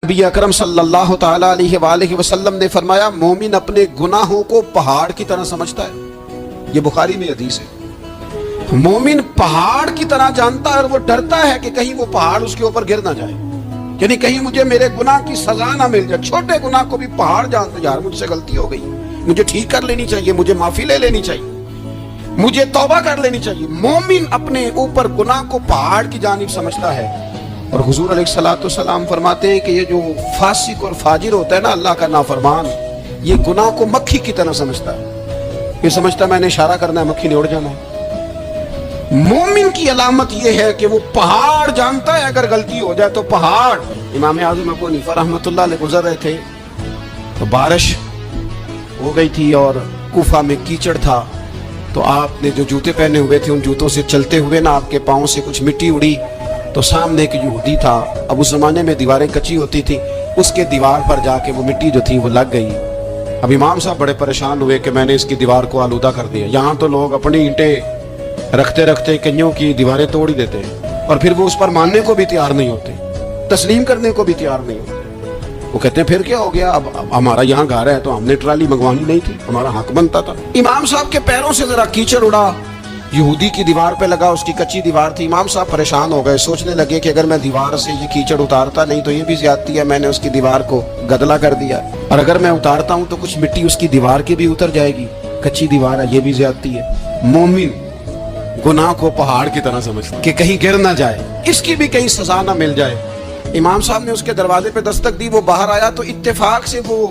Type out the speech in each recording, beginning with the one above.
نبی اکرم صلی اللہ تعالی علیہ وآلہ وسلم نے فرمایا مومن اپنے گناہوں کو پہاڑ کی طرح سمجھتا ہے. یہ بخاری میں حدیث ہے. مومن پہاڑ کی طرح جانتا ہے اور وہ ڈرتا ہے کہ کہیں وہ پہاڑ اس کے اوپر گر نہ جائے، یعنی کہیں مجھے میرے گناہ کی سزا نہ مل جائے. چھوٹے گناہ کو بھی پہاڑ جانتا ہے، یار مجھ سے غلطی ہو گئی، مجھے ٹھیک کر لینی چاہیے، مجھے معافی لے لینی چاہیے، مجھے توبہ کر لینی چاہیے. مومن اپنے اوپر گناہ کو پہاڑ کی جانب سمجھتا ہے. اور حضور علیہ الصلوۃ والسلام فرماتے ہیں کہ یہ جو فاسق اور فاجر ہوتا ہے نا، اللہ کا نافرمان، یہ گناہ کو مکھی کی طرح سمجھتا ہے. یہ سمجھتا ہے میں نے اشارہ کرنا ہے، مکھی نے اڑ جانا ہے. مومن کی علامت یہ ہے کہ وہ پہاڑ جانتا ہے اگر غلطی ہو جائے تو پہاڑ. امام اعظم ابو حنیفہ رحمۃ اللہ علیہ گزر رہے تھے تو بارش ہو گئی تھی اور کوفہ میں کیچڑ تھا، تو آپ نے جو جوتے پہنے ہوئے تھے ان جوتوں سے چلتے ہوئے نا آپ کے پاؤں سے کچھ مٹی اڑی، تو سامنے ایک یہودی تھا. اب اس زمانے میں دیواریں کچی ہوتی تھی، اس کے دیوار پر جا کے وہ مٹی جو تھی وہ لگ گئی. اب امام صاحب بڑے پریشان ہوئے کہ میں نے اس کی دیوار کو آلودہ کر دیا. یہاں تو لوگ اپنی اینٹیں رکھتے رکھتے کئیوں کی دیواریں توڑ ہی دیتے ہیں، اور پھر وہ اس پر ماننے کو بھی تیار نہیں ہوتے، تسلیم کرنے کو بھی تیار نہیں ہوتے. وہ کہتے ہیں پھر کیا ہو گیا، اب ہمارا یہاں گھر ہے تو ہم نے ٹرالی منگوانی نہیں تھی، ہمارا حق بنتا تھا. امام صاحب کے پیروں سے ذرا کیچڑ اڑا، یہودی کی دیوار پہ لگا، اس کی کچی دیوار تھی. امام صاحب پریشان ہو گئے، سوچنے لگے کہ اگر میں دیوار سے یہ کیچڑ اتارتا نہیں تو یہ بھی زیادتی ہے، میں نے اس کی دیوار کو گدلا کر دیا، اور اگر میں اتارتا ہوں تو کچھ مٹی اس کی دیوار کی بھی اتر جائے گی، کچی دیوار ہے، یہ بھی زیادتی ہے. مومن گناہ کو پہاڑ کی طرح سمجھتا کہ کہیں گر نہ جائے، اس کی بھی کہیں سزا نہ مل جائے. امام صاحب نے اس کے دروازے پہ دستک دی، وہ باہر آیا تو اتفاق سے وہ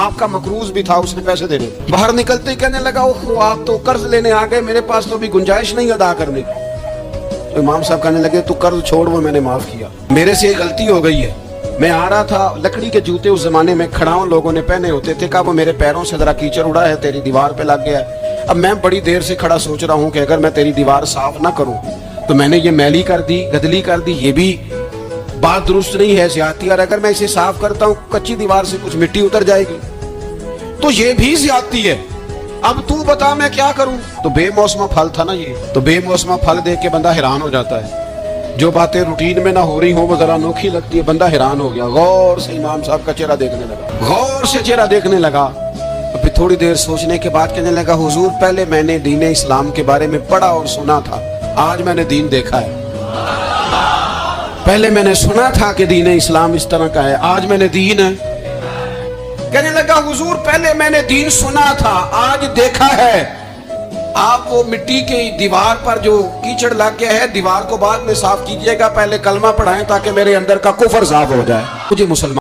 آپ کا مقروض بھی تھا، اس نے پیسے دینے. باہر نکلتے ہی کہنے لگا اوہ آپ تو قرض لینے آ گئے، میرے پاس تو بھی گنجائش نہیں ادا کرنے کی. تو امام صاحب کہنے لگے تو قرض چھوڑ، وہ میں نے معاف کیا، میرے سے ایک غلطی ہو گئی ہے. میں آ رہا تھا، لکڑی کے جوتے اس زمانے میں کھڑاؤں لوگوں نے پہنے ہوتے تھے، کہا وہ میرے پیروں سے ذرا کیچڑ اڑا ہے، تیری دیوار پہ لگ گیا ہے. اب میں بڑی دیر سے کھڑا سوچ رہا ہوں کہ اگر میں تیری دیوار صاف نہ کروں تو میں نے یہ میلی کر دی، گدلی کر دی، یہ بھی بات درست نہیں ہے، زیادتی. اور اگر میں اسے صاف کرتا ہوں کچی دیوار سے کچھ مٹی اتر جائے گی تو یہ بھی زیادتی ہے. اب تو بتا میں کیا کروں. تو بے موسمہ پھل تھا نا یہ، تو بے موسمہ پھل دیکھ کے بندہ حیران ہو جاتا ہے. جو باتیں روٹین میں نہ ہو رہی ہوں وہ ذرا انوکھی لگتی ہے، بندہ حیران ہو گیا. غور سے امام صاحب کا چہرہ دیکھنے لگا، غور سے چہرہ دیکھنے لگا. پھر تھوڑی دیر سوچنے کے بعد کہنے لگا حضور پہلے میں نے دین اسلام کے بارے میں پڑھا اور سنا تھا، آج میں نے دین دیکھا ہے. پہلے میں نے سنا تھا کہ دین اسلام اس طرح کا ہے، آج میں نے دین ہے. کہنے لگا حضور پہلے میں نے دین سنا تھا، آج دیکھا ہے. آپ وہ مٹی کی دیوار پر جو کیچڑ لگ گیا ہے، دیوار کو بعد میں صاف کیجئے گا، پہلے کلمہ پڑھائیں تاکہ میرے اندر کا کفر صاف ہو جائے. مجھے مسلمان